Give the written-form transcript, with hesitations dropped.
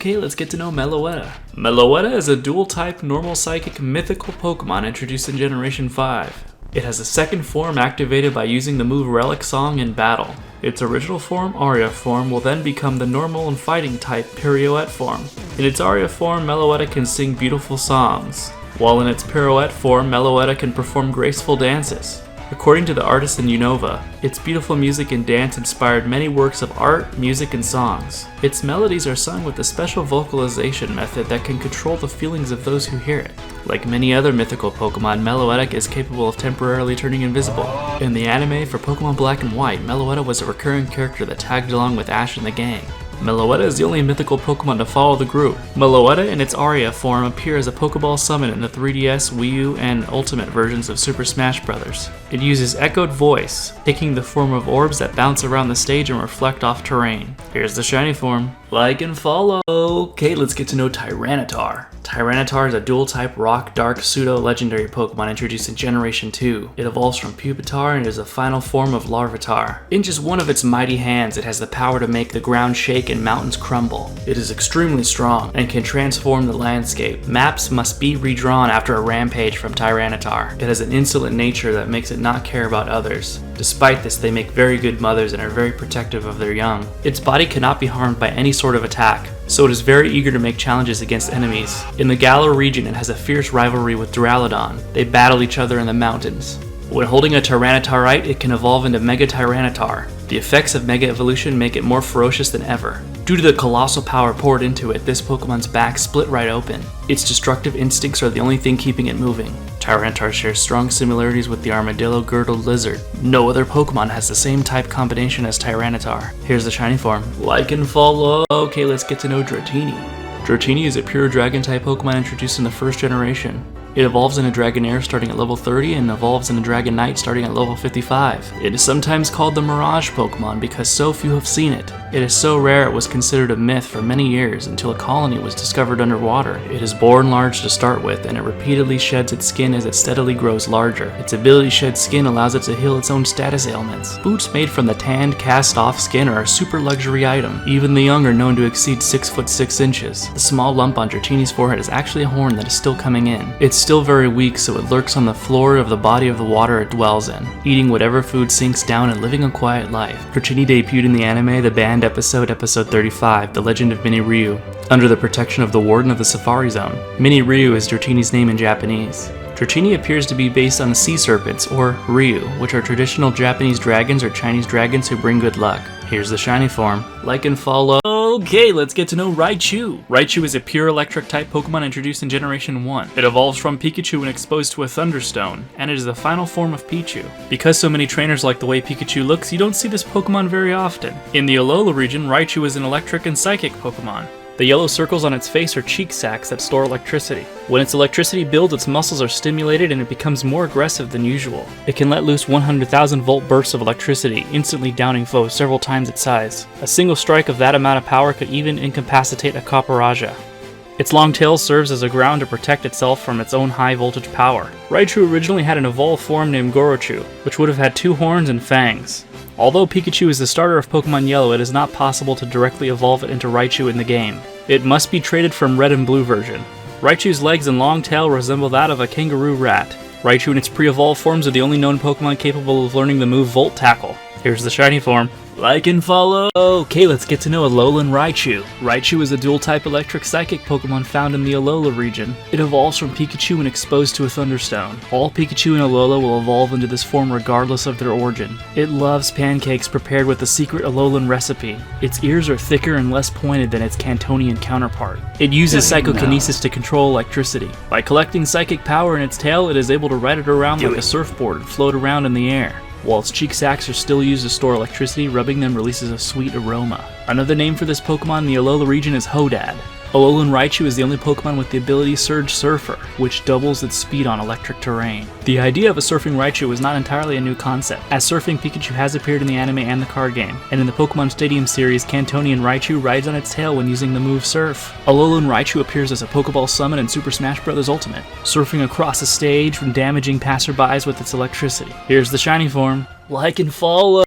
Okay, let's get to know Meloetta. Meloetta is a dual-type normal psychic mythical Pokemon introduced in Generation 5. It has a second form activated by using the move Relic Song in battle. Its original form, Aria form, will then become the normal and fighting type Pirouette form. In its Aria form, Meloetta can sing beautiful songs, while in its Pirouette form, Meloetta can perform graceful dances. According to the artist in Unova, its beautiful music and dance inspired many works of art, music, and songs. Its melodies are sung with a special vocalization method that can control the feelings of those who hear it. Like many other mythical Pokemon, Meloetta is capable of temporarily turning invisible. In the anime for Pokemon Black and White, Meloetta was a recurring character that tagged along with Ash and the gang. Meloetta is the only mythical Pokemon to follow the group. Meloetta in its Aria form appear as a Pokeball summon in the 3DS, Wii U, and Ultimate versions of Super Smash Bros. It uses echoed voice, taking the form of orbs that bounce around the stage and reflect off terrain. Here's the shiny form. Like and follow! Okay, let's get to know Tyranitar. Tyranitar is a dual-type rock, dark, pseudo-legendary Pokemon introduced in Generation 2. It evolves from Pupitar and is a final form of Larvitar. In just one of its mighty hands, it has the power to make the ground shake and mountains crumble. It is extremely strong and can transform the landscape. Maps must be redrawn after a rampage from Tyranitar. It has an insolent nature that makes it not care about others. Despite this, they make very good mothers and are very protective of their young. Its body cannot be harmed by any sort of attack, so it is very eager to make challenges against enemies. In the Galar region, it has a fierce rivalry with Duraludon. They battle each other in the mountains. When holding a Tyranitarite, it can evolve into Mega Tyranitar. The effects of Mega Evolution make it more ferocious than ever. Due to the colossal power poured into it, this Pokemon's back split right open. Its destructive instincts are the only thing keeping it moving. Tyranitar shares strong similarities with the armadillo-girdled lizard. No other Pokemon has the same type combination as Tyranitar. Here's the shiny form. Like and follow! Okay, let's get to know Dratini. Dratini is a pure Dragon-type Pokemon introduced in the first generation. It evolves in a Dragonair starting at level 30 and evolves in a Dragonite starting at level 55. It is sometimes called the Mirage Pokemon because so few have seen it. It is so rare it was considered a myth for many years until a colony was discovered underwater. It is born large to start with, and it repeatedly sheds its skin as it steadily grows larger. Its ability to shed skin allows it to heal its own status ailments. Boots made from the tanned, cast-off skin are a super luxury item. Even the young are known to exceed 6 foot 6 inches. The small lump on Dratini's forehead is actually a horn that is still coming in. It's still very weak, so it lurks on the floor of the body of the water it dwells in, eating whatever food sinks down and living a quiet life. Dratini debuted in the anime The Banned episode 35, The Legend of Mini Ryu, under the protection of the Warden of the Safari Zone. Mini Ryu is Dratini's name in Japanese. Dratini appears to be based on sea serpents, or Ryu, which are traditional Japanese dragons or Chinese dragons who bring good luck. Here's the shiny form. Like and follow. Okay, let's get to know Raichu. Raichu is a pure electric-type Pokemon introduced in Generation 1. It evolves from Pikachu when exposed to a Thunderstone, and it is the final form of Pichu. Because so many trainers like the way Pikachu looks, you don't see this Pokemon very often. In the Alola region, Raichu is an electric and psychic Pokemon. The yellow circles on its face are cheek sacs that store electricity. When its electricity builds, its muscles are stimulated and it becomes more aggressive than usual. It can let loose 100,000 volt bursts of electricity, instantly downing foes several times its size. A single strike of that amount of power could even incapacitate a Copperajah. Its long tail serves as a ground to protect itself from its own high voltage power. Raichu originally had an evolved form named Gorochu, which would have had 2 horns and fangs. Although Pikachu is the starter of Pokemon Yellow, it is not possible to directly evolve it into Raichu in the game. It must be traded from Red and Blue version. Raichu's legs and long tail resemble that of a kangaroo rat. Raichu and its pre-evolved forms are the only known Pokemon capable of learning the move Volt Tackle. Here's the shiny form. Like and follow! Okay, let's get to know Alolan Raichu. Raichu is a dual-type electric-psychic Pokemon found in the Alola region. It evolves from Pikachu when exposed to a Thunderstone. All Pikachu and Alola will evolve into this form regardless of their origin. It loves pancakes prepared with the secret Alolan recipe. Its ears are thicker and less pointed than its Cantonian counterpart. It uses psychokinesis to control electricity. By collecting psychic power in its tail, it is able to ride it around like a surfboard and float around in the air. While its cheek sacs are still used to store electricity, rubbing them releases a sweet aroma. Another name for this Pokemon in the Alola region is Hodad. Alolan Raichu is the only Pokemon with the ability Surge Surfer, which doubles its speed on electric terrain. The idea of a surfing Raichu was not entirely a new concept, as surfing Pikachu has appeared in the anime and the card game, and in the Pokemon Stadium series, Cantonian Raichu rides on its tail when using the move Surf. Alolan Raichu appears as a Pokeball summon in Super Smash Bros. Ultimate, surfing across the stage and damaging passerbys with its electricity. Here's the shiny form. Like and follow!